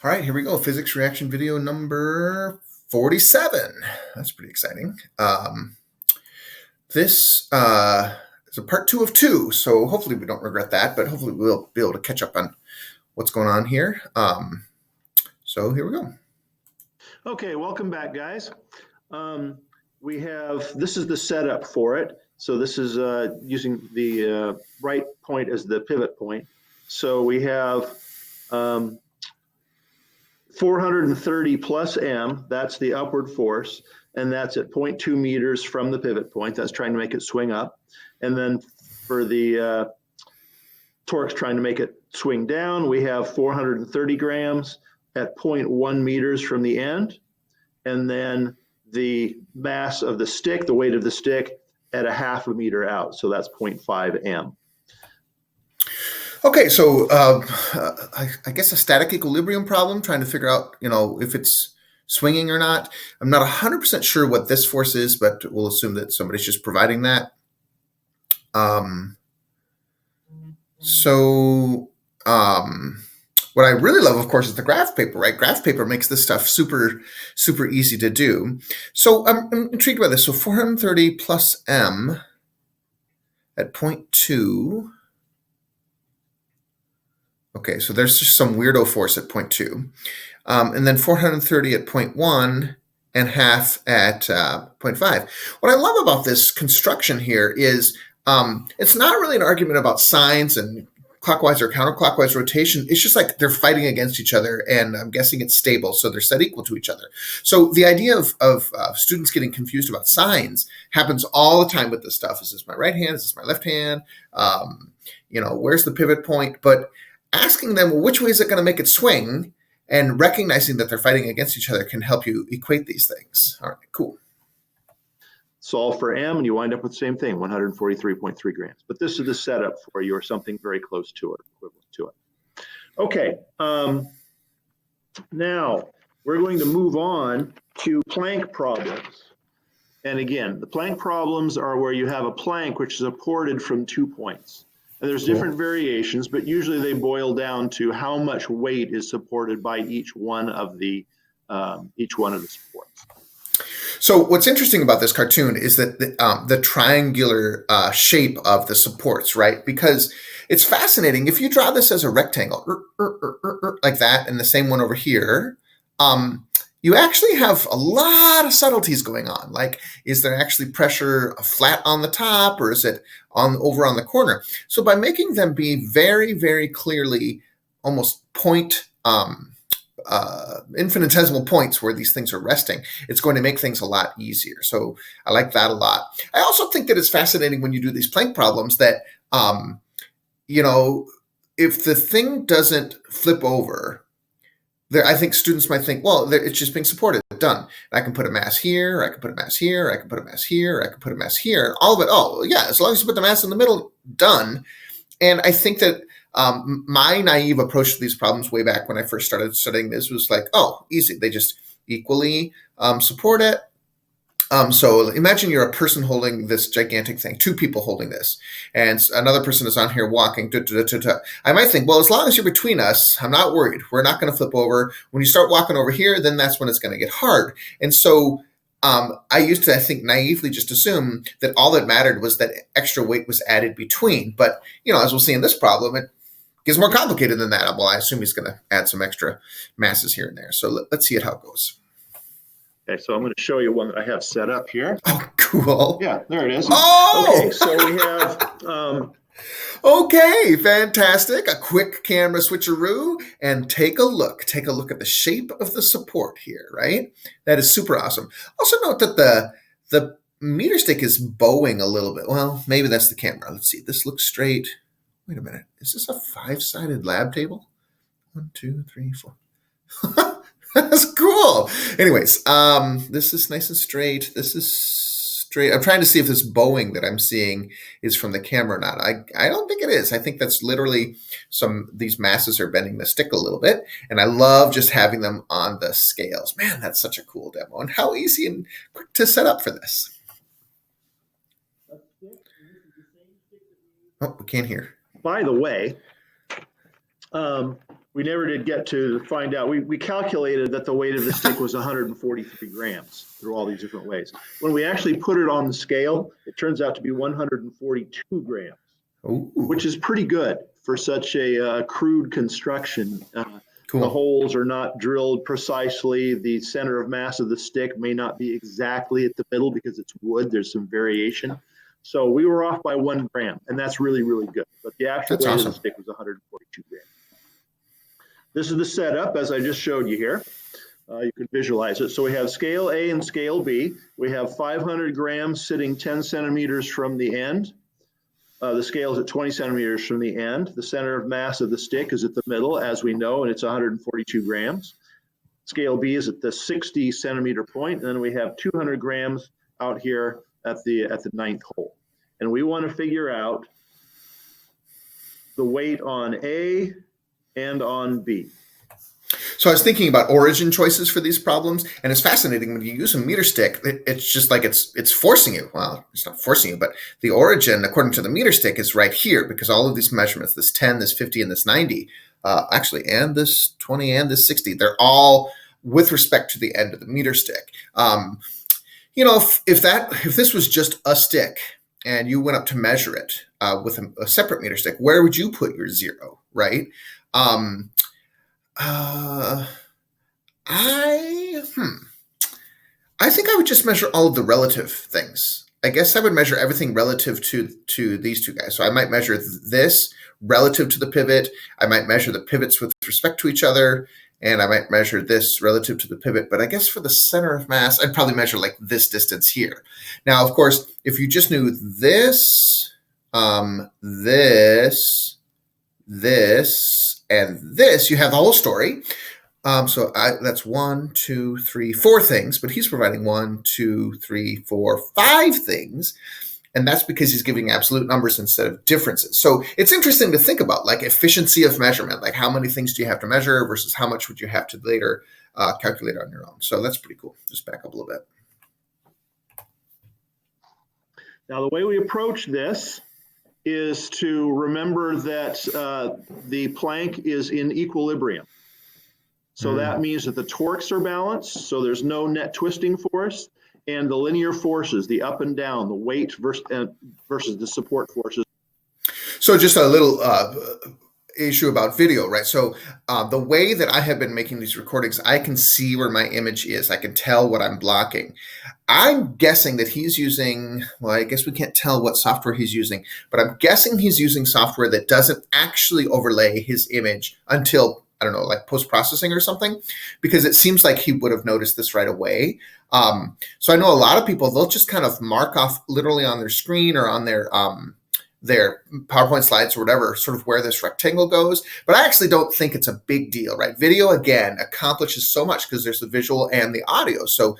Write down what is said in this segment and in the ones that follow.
All right, here we go. Physics reaction video number 47. That's pretty exciting. This is a part two of two, so hopefully we don't regret that, but hopefully we'll be able to catch up on what's going on here. So here we go. Okay, welcome back, guys. This is the setup for it. So this is using the right point as the pivot point. So we have 430 plus m, that's the upward force, and that's at 0.2 meters from the pivot point. That's trying to make it swing up. And then for the torques trying to make it swing down, we have 430 grams at 0.1 meters from the end. And then the mass of the stick, the weight of the stick, at a half a meter out. So that's 0.5 m. Okay, so I guess a static equilibrium problem, trying to figure out, if it's swinging or not. I'm not 100% sure what this force is, but we'll assume that somebody's just providing that. What I really love, of course, is the graph paper, right? Graph paper makes this stuff super, super easy to do. So I'm intrigued by this. So 430 plus m at 0.2. Okay, so there's just some weirdo force at 0.2. And then 430 at 0.1 and half at 0.5. What I love about this construction here is it's not really an argument about signs and clockwise or counterclockwise rotation. It's just like they're fighting against each other, and I'm guessing it's stable, so they're set equal to each other. So the idea of students getting confused about signs happens all the time with this stuff. Is this my right hand? Is this my left hand? Where's the pivot point? But asking them, well, which way is it going to make it swing, and recognizing that they're fighting against each other can help you equate these things. All right, cool. Solve for m, and you wind up with the same thing, 143.3 grams. But this is the setup for you, or something very close to it, equivalent to it. Okay, now we're going to move on to Planck problems. And again, the Planck problems are where you have a Planck which is supported from 2 points. And there's different variations, but usually they boil down to how much weight is supported by each one of the supports. So what's interesting about this cartoon is that the triangular shape of the supports, right? Because it's fascinating. If you draw this as a rectangle, like that, and the same one over here, you actually have a lot of subtleties going on. Like, is there actually pressure flat on the top, or is it over on the corner? So by making them be very, very clearly almost infinitesimal points where these things are resting, it's going to make things a lot easier. So I like that a lot. I also think that it's fascinating when you do these Planck problems that, if the thing doesn't flip over, I think students might think, well, it's just being supported, done. I can put a mass here, I can put a mass here, I can put a mass here, I can put a mass here, all of it. Oh, yeah, as long as you put the mass in the middle, done. And I think that my naive approach to these problems way back when I first started studying this was like, oh, easy. They just equally support it. So imagine you're a person holding this gigantic thing, two people holding this, and another person is on here walking. I might think, well, as long as you're between us, I'm not worried. We're not going to flip over. When you start walking over here, then that's when it's going to get hard. And so I used to, I think, naively just assume that all that mattered was that extra weight was added between. But, as we'll see in this problem, it gets more complicated than that. Well, I assume he's going to add some extra masses here and there. So let's see how it goes. Okay, so I'm going to show you one that I have set up here. Oh, cool. Yeah, there it is. Oh! Okay, so we have... Okay, fantastic. A quick camera switcheroo, and take a look. Take a look at the shape of the support here, right? That is super awesome. Also note that the meter stick is bowing a little bit. Well, maybe that's the camera. Let's see. This looks straight. Wait a minute. Is this a 5-sided lab table? 1, 2, 3, 4. That's cool. Anyways, this is nice and straight. This is straight. I'm trying to see if this bowing that I'm seeing is from the camera or not. I don't think it is. I think that's literally these masses are bending the stick a little bit. And I love just having them on the scales. Man, that's such a cool demo. And how easy and quick to set up for this. Oh, we can't hear. By the way, we never did get to find out. We calculated that the weight of the stick was 143 grams through all these different ways. When we actually put it on the scale, it turns out to be 142 grams, Ooh. which is pretty good for such a crude construction. Cool. The holes are not drilled precisely. The center of mass of the stick may not be exactly at the middle because it's wood. There's some variation. So we were off by 1 gram, and that's really, really good. But the actual weight of the stick was 142 grams. This is the setup, as I just showed you here. You can visualize it. So we have scale A and scale B. We have 500 grams sitting 10 centimeters from the end. The scale is at 20 centimeters from the end. The center of mass of the stick is at the middle, as we know, and it's 142 grams. Scale B is at the 60 centimeter point, and then we have 200 grams out here at the 9th hole. And we want to figure out the weight on A and on B. So I was thinking about origin choices for these problems, and it's fascinating when you use a meter stick. It's just like it's forcing you. Well, it's not forcing you, but the origin, according to the meter stick, is right here because all of these measurements, this 10, this 50, and this 90, actually, and this 20 and this 60, they're all with respect to the end of the meter stick. You know, if this was just a stick and you went up to measure it with a separate meter stick, where would you put your 0, right? I think I would just measure all of the relative things. I guess I would measure everything relative to these two guys. So I might measure this relative to the pivot. I might measure the pivots with respect to each other, and I might measure this relative to the pivot. But I guess for the center of mass, I'd probably measure like this distance here. Now, of course, if you just knew this, this, and this, you have the whole story. So that's 1, 2, 3, 4 things, but he's providing 1, 2, 3, 4, 5 things. And that's because he's giving absolute numbers instead of differences. So it's interesting to think about, like, efficiency of measurement, like how many things do you have to measure versus how much would you have to later calculate on your own. So that's pretty cool. Just back up a little bit. Now, the way we approach this is to remember that the Planck is in equilibrium. So that means that the torques are balanced, so there's no net twisting force, and the linear forces, the up and down, the weight versus the support forces. So just a little issue about video, right? So the way that I have been making these recordings, I can see where my image is. I can tell what I'm blocking. I'm guessing that he's using, well, I guess we can't tell what software he's using, but I'm guessing he's using software that doesn't actually overlay his image until, I don't know, like post-processing or something, because it seems like he would have noticed this right away. So I know a lot of people, they'll just kind of mark off literally on their screen or on their PowerPoint slides or whatever, sort of where this rectangle goes. But I actually don't think it's a big deal, right? Video, again, accomplishes so much because there's the visual and the audio. So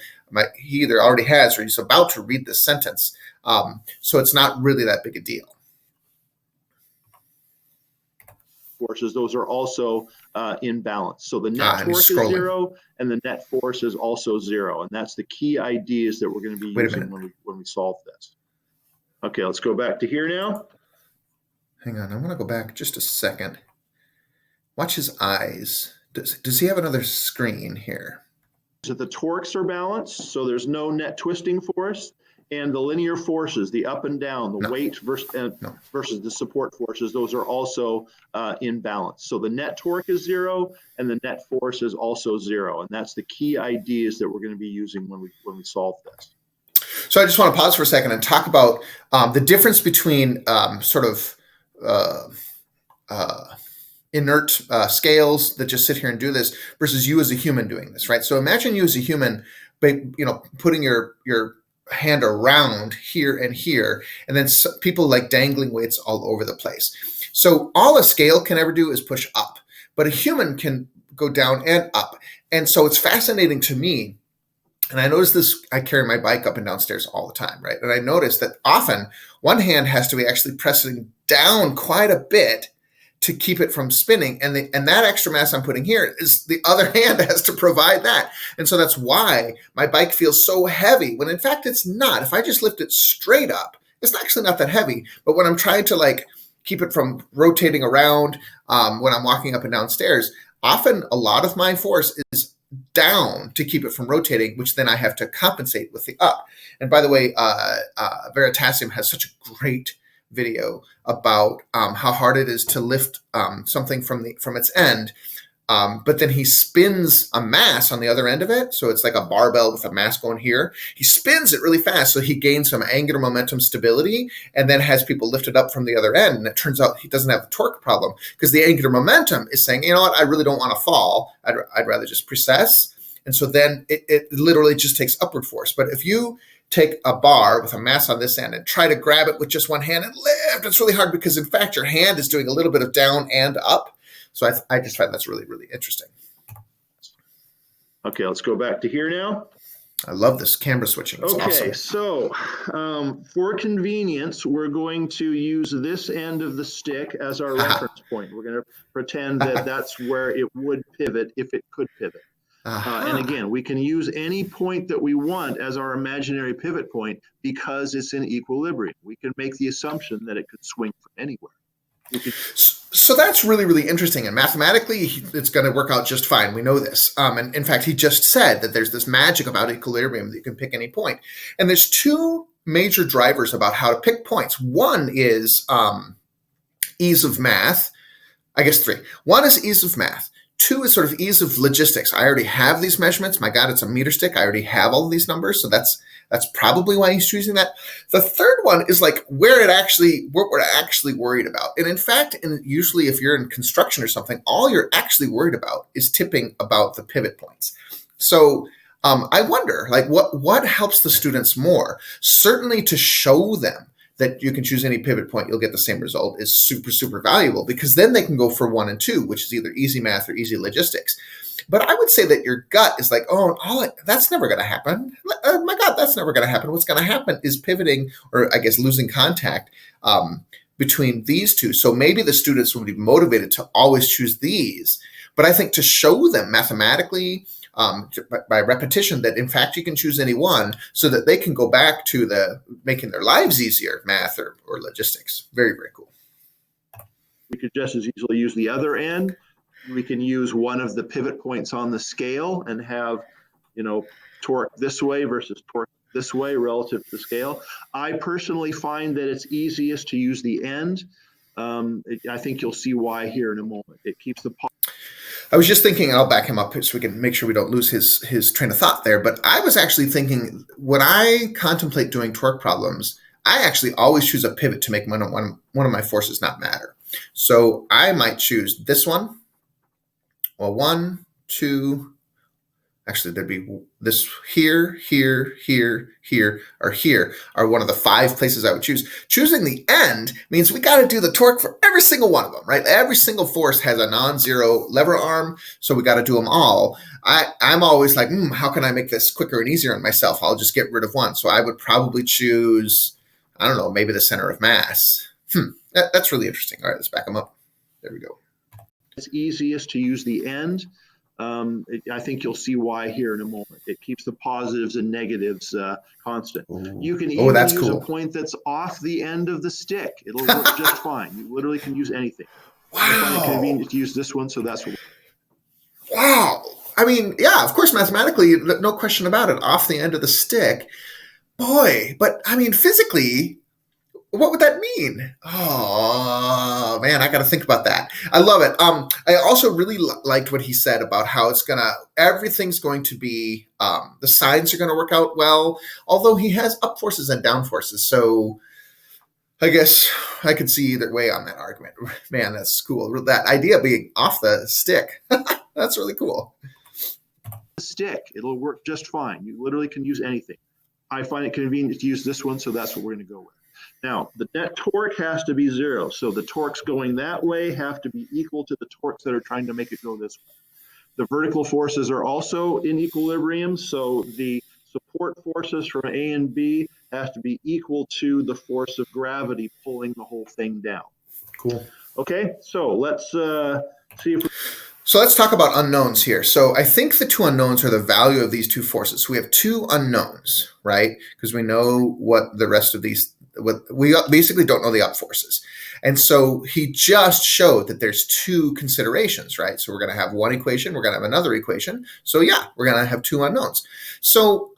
he either already has or he's about to read this sentence. So it's not really that big a deal. Forces, those are also in balance. So the net torque is 0 and the net force is also 0. And that's the key ideas that we're going to be using when we solve this. Okay, let's go back to here now. Hang on, I want to go back just a second. Watch his eyes. Does he have another screen here? So the torques are balanced, so there's no net twisting force, and the linear forces, the up and down, the weight versus the support forces, those are also in balance. So the net torque is 0 and the net force is also 0. And that's the key ideas that we're going to be using when we solve this. So I just want to pause for a second and talk about the difference between inert scales that just sit here and do this versus you as a human doing this, right? So imagine you as a human, putting your hand around here, and then people like dangling weights all over the place. So all a scale can ever do is push up, but a human can go down and up. And so it's fascinating to me. And I notice this, I carry my bike up and downstairs all the time, right? And I notice that often one hand has to be actually pressing down quite a bit to keep it from spinning. And that extra mass I'm putting here is the other hand has to provide that. And so that's why my bike feels so heavy, when in fact it's not. If I just lift it straight up, it's actually not that heavy. But when I'm trying to keep it from rotating around when I'm walking up and down stairs, often a lot of my force is down to keep it from rotating, which then I have to compensate with the up. And by the way, Veritasium has such a great video about how hard it is to lift something from its end. But then he spins a mass on the other end of it. So it's like a barbell with a mass going here. He spins it really fast. So he gains some angular momentum stability and then has people lift it up from the other end. And it turns out he doesn't have a torque problem because the angular momentum is saying, you know what, I really don't want to fall. I'd rather just precess. And so then it literally just takes upward force. But if you take a bar with a mass on this end and try to grab it with just one hand and lift, it's really hard because in fact your hand is doing a little bit of down and up. So I just find that's really, really interesting. Okay, let's go back to here now. I love this camera switching. It's okay, awesome. So for convenience, we're going to use this end of the stick as our reference point. We're going to pretend that that's where it would pivot if it could pivot. And again, we can use any point that we want as our imaginary pivot point because it's in equilibrium. We can make the assumption that it could swing from anywhere. So that's really, really interesting. And mathematically, it's going to work out just fine. We know this. And in fact, he just said that there's this magic about equilibrium that you can pick any point. And there's two major drivers about how to pick points. One is ease of math. I guess three. One is ease of math. Two is sort of ease of logistics. I already have these measurements. My God, it's a meter stick. I already have all of these numbers. So that's probably why he's choosing that. The third one is like what we're actually worried about. And in fact, usually if you're in construction or something, all you're actually worried about is tipping about the pivot points. So I wonder, like, what helps the students more? Certainly to show them that you can choose any pivot point, you'll get the same result is super, super valuable because then they can go for 1 and 2, which is either easy math or easy logistics. But I would say that your gut is like, that's never going to happen. Oh my God, that's never going to happen. What's going to happen is pivoting, or I guess losing contact between these two. So maybe the students will be motivated to always choose these. But I think to show them mathematically, by repetition, that in fact you can choose any one so that they can go back to making their lives easier, math or logistics. Very, very cool. We could just as easily use the other end. We can use one of the pivot points on the scale and have, torque this way versus torque this way relative to the scale. I personally find that it's easiest to use the end. I think you'll see why here in a moment. It keeps the I was just thinking, and I'll back him up so we can make sure we don't lose his train of thought there. But I was actually thinking, when I contemplate doing torque problems, I actually always choose a pivot to make one of my forces not matter. So I might choose this one, or 1, 2. Actually, there'd be this here, here, here, here, or here are one of the 5 places I would choose. Choosing the end means we got to do the torque for every single one of them, right? Every single force has a non-zero lever arm, so we got to do them all. I'm always like, how can I make this quicker and easier on myself? I'll just get rid of one. So I would probably choose, I don't know, maybe the center of mass. That's really interesting. All right, let's back them up. There we go. It's easiest to use the end. I think you'll see why here in a moment. It keeps the positives and negatives constant. Ooh. You can even use cool. a point that's off the end of the stick. It'll work just fine. You literally can use anything. Wow. I find it convenient to use this one, so that's what. Wow. I mean, yeah, of course, mathematically, no question about it, off the end of the stick. Boy, but I mean, physically, what would that mean? Oh, man, I got to think about that. I love it. I also really liked what he said about how everything's going to be, the signs are going to work out well, although he has up forces and down forces. So I guess I could see either way on that argument. Man, that's cool. That idea of being off the stick, that's really cool. Stick, it'll work just fine. You literally can use anything. I find it convenient to use this one, so that's what we're going to go with. Now, the net torque has to be 0. So the torques going that way have to be equal to the torques that are trying to make it go this way. The vertical forces are also in equilibrium. So the support forces from A and B has to be equal to the force of gravity pulling the whole thing down. Cool. Okay, so let's see if we... So let's talk about unknowns here. So I think the 2 unknowns are the value of these 2 forces. So we have 2 unknowns, right? Because we know what the rest of these we basically don't know the up forces. And so he just showed that there's two considerations, right? So we're going to have one equation, we're going to have another equation. So yeah, we're going to have two unknowns. So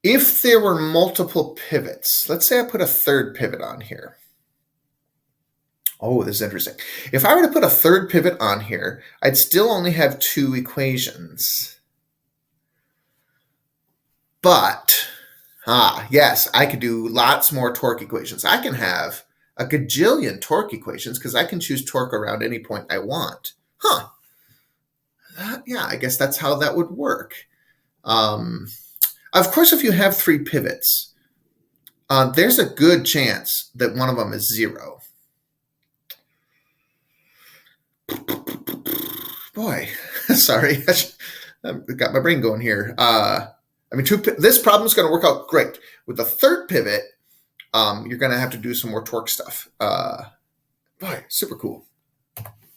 if there were multiple pivots, let's say I put a third pivot on here. Oh, this is interesting. If I were to put a third pivot on here, I'd still only have two equations. But, yes, I could do lots more torque equations. I can have a gajillion torque equations because I can choose torque around any point I want. Yeah, I guess that's how that would work. Of course, if you have three pivots, there's a good chance that one of them is zero. Boy, sorry, I've got my brain going here. This problem is going to work out great. With the third pivot, you're going to have to do some more torque stuff. Boy, super cool.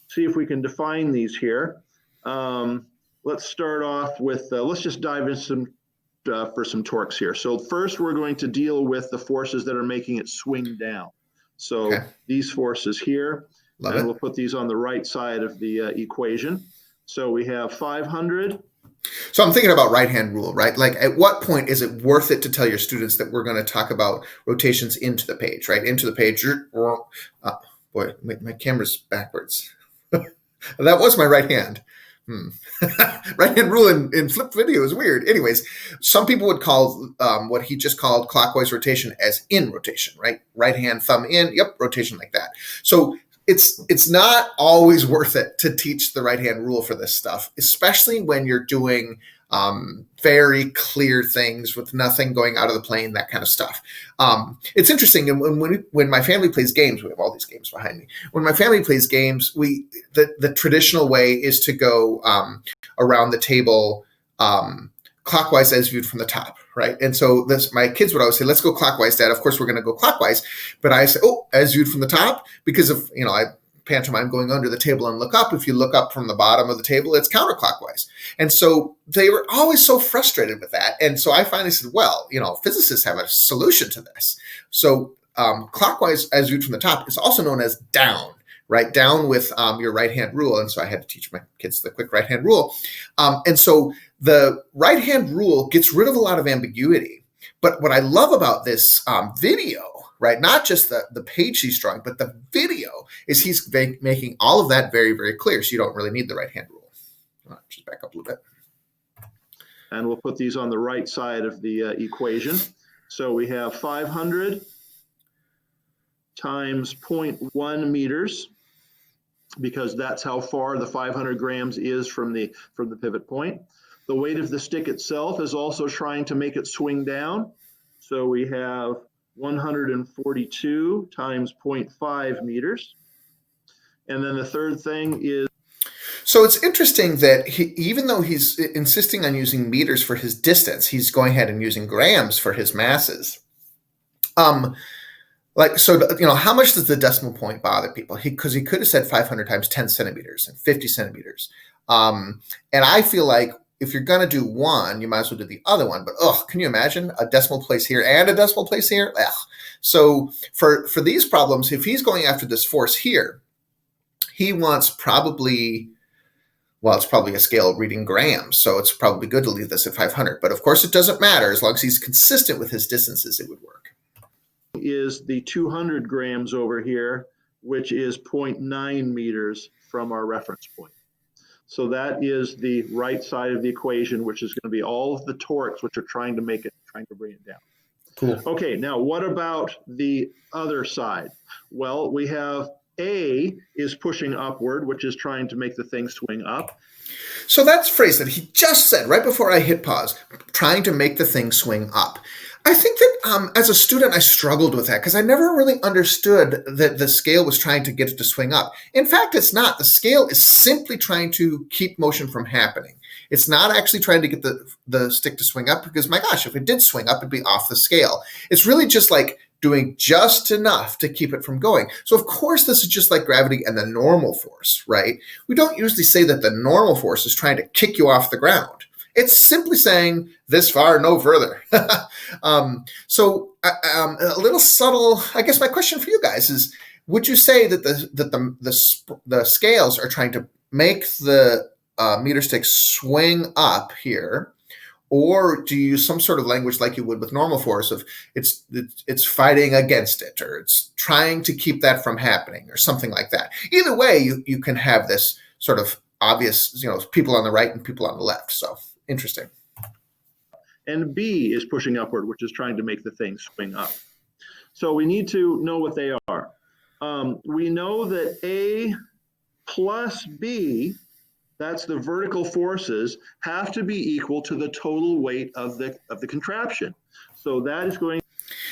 See if we can define these here. Let's start off with, let's just dive into for some torques here. So first, we're going to deal with the forces that are making it swing down. So these forces here, we'll put these on the right side of the equation. So we have 500. So I'm thinking about right-hand rule, right? Like at what point is it worth it to tell your students that we're going to talk about rotations into the page, right? Into the page. Boy, my camera's backwards. That was my right hand. Right-hand rule in flip video is weird. Anyways, some people would call what he just called clockwise rotation as in rotation, right? Right hand, thumb in, rotation like that. So it's not always worth it to teach the right-hand rule for this stuff, especially when you're doing very clear things with nothing going out of the plane, that kind of stuff. It's interesting. And when my family plays games, we have all these games behind me. When my family plays games, the traditional way is to go around the table clockwise as viewed from the top, right? And so my kids would always say, let's go clockwise, Dad. Of course, we're going to go clockwise. But I say, as viewed from the top, because of, I pantomime going under the table and look up. If you look up from the bottom of the table, it's counterclockwise. And so they were always so frustrated with that. And so I finally said, well, physicists have a solution to this. So clockwise as viewed from the top is also known as down, right? Down with your right-hand rule. And so I had to teach my kids the quick right-hand rule. And so the right-hand rule gets rid of a lot of ambiguity. But what I love about this video, right, not just the page he's drawing, but the video, is he's making all of that very, very clear. So you don't really need the right-hand rule. Just back up a little bit. And we'll put these on the right side of the equation. So we have 500 times 0.1 meters, because that's how far the 500 grams is from the pivot point. The weight of the stick itself is also trying to make it swing down. So we have 142 times 0.5 meters. And then the third thing is... So it's interesting that even though he's insisting on using meters for his distance, he's going ahead and using grams for his masses. How much does the decimal point bother people? Because he could have said 500 times 10 centimeters and 50 centimeters. And I feel like if you're going to do one, you might as well do the other one. But can you imagine a decimal place here and a decimal place here? So for these problems, if he's going after this force here, he wants it's probably a scale reading grams. So it's probably good to leave this at 500. But of course, it doesn't matter. As long as he's consistent with his distances, it would work. Is the 200 grams over here, which is 0.9 meters from our reference point. So that is the right side of the equation, which is going to be all of the torques, which are trying to bring it down. Cool. Okay, now what about the other side? Well, we have A is pushing upward, which is trying to make the thing swing up. So that's a phrase that he just said right before I hit pause, trying to make the thing swing up. I think that as a student, I struggled with that because I never really understood that the scale was trying to get it to swing up. In fact, it's not. The scale is simply trying to keep motion from happening. It's not actually trying to get the stick to swing up because, my gosh, if it did swing up, it'd be off the scale. It's really just like doing just enough to keep it from going. So, of course, this is just like gravity and the normal force, right? We don't usually say that the normal force is trying to kick you off the ground. It's simply saying this far, no further. A little subtle. I guess my question for you guys is: would you say that the scales are trying to make the meter stick swing up here, or do you use some sort of language like you would with normal force of it's fighting against it, or it's trying to keep that from happening, or something like that? Either way, you can have this sort of obvious, people on the right and people on the left. So interesting. And B is pushing upward, which is trying to make the thing swing up. So we need to know what they are. We know that A plus B, that's the vertical forces, have to be equal to the total weight of the contraption. So that is going.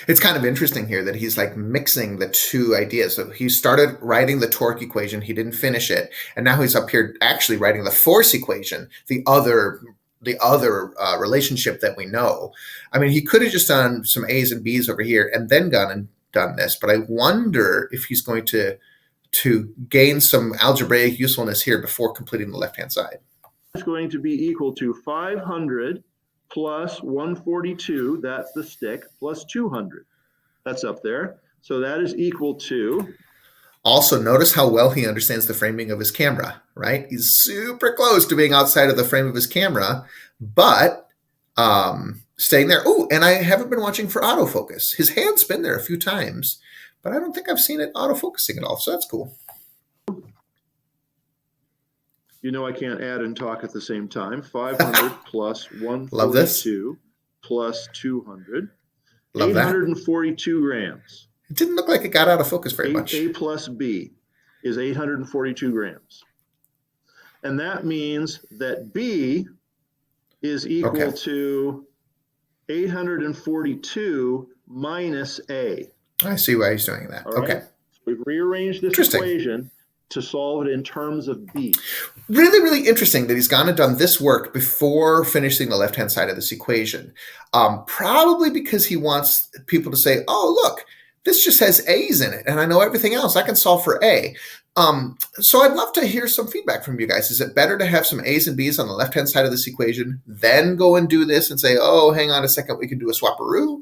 It's kind of interesting here that he's like mixing the two ideas. So he started writing the torque equation, he didn't finish it, and now he's up here actually writing the force equation, the other relationship that we know. I mean, he could have just done some A's and B's over here and then gone and done this, but I wonder if he's going to gain some algebraic usefulness here before completing the left-hand side. It's going to be equal to 500 plus 142, that's the stick, plus 200. That's up there. So that is equal to. Also, notice how well he understands the framing of his camera, right? He's super close to being outside of the frame of his camera, but staying there. Oh, and I haven't been watching for autofocus. His hand's been there a few times, but I don't think I've seen it autofocusing at all, so that's cool. I can't add and talk at the same time. 500 plus 142 Love this. Plus 200. Love 842 grams. It didn't look like it got out of focus very much. A plus B is 842 grams. And that means that B is equal to 842 minus A. I see why he's doing that. Right? Okay. So we've rearranged this equation to solve it in terms of B. Really, really interesting that he's gone and done this work before finishing the left-hand side of this equation. Probably because he wants people to say, oh, look, this just has A's in it, and I know everything else. I can solve for A. So I'd love to hear some feedback from you guys. Is it better to have some A's and B's on the left-hand side of this equation, then go and do this and say, oh, hang on a second, we can do a swapperoo?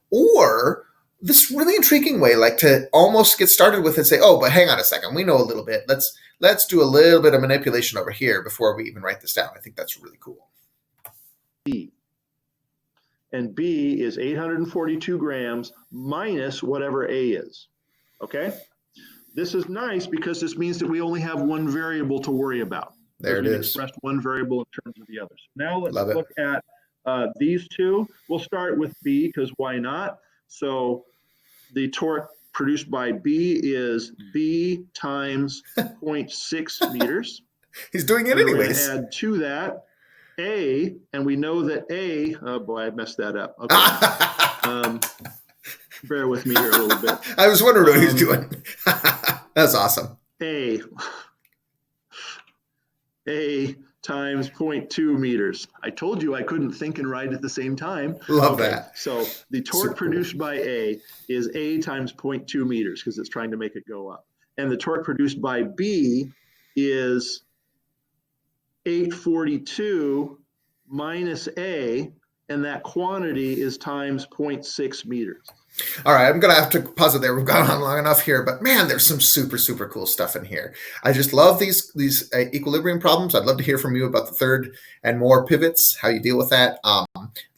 Or this really intriguing way, like to almost get started with and say, oh, but hang on a second, we know a little bit. Let's do a little bit of manipulation over here before we even write this down. I think that's really cool. B. And B is 842 grams minus whatever A is. Okay? This is nice because this means that we only have one variable to worry about. There it is. Expressed one variable in terms of the others. Now let's look at these two. We'll start with B because why not? So the torque produced by B is B times 0.6 meters. He's doing it anyways. Add to that A, and we know that A, oh boy, I messed that up. Okay. Bear with me here a little bit. I was wondering what he's doing. That's awesome. A times 0.2 meters. I told you I couldn't think and write at the same time. Love that. So the torque produced by A is A times 0.2 meters because it's trying to make it go up. And the torque produced by B is 842 minus A, and that quantity is times 0.6 meters. All right, I'm going to have to pause it there. We've gone on long enough here, but man, there's some super, super cool stuff in here. I just love these equilibrium problems. I'd love to hear from you about the third and more pivots, how you deal with that. I'd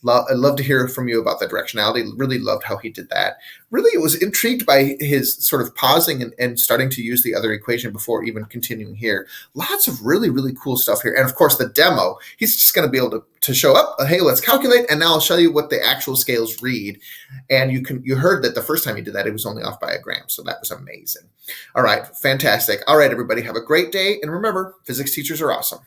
love to hear from you about the directionality. Really loved how he did that. Really was intrigued by his sort of pausing and starting to use the other equation before even continuing here. Lots of really, really cool stuff here. And of course, the demo, he's just going to be able to show up, hey, let's calculate, and now I'll show you what the actual scales read. And you heard that the first time he did that, it was only off by a gram. So that was amazing. All right, fantastic. All right, everybody, have a great day. And remember, physics teachers are awesome.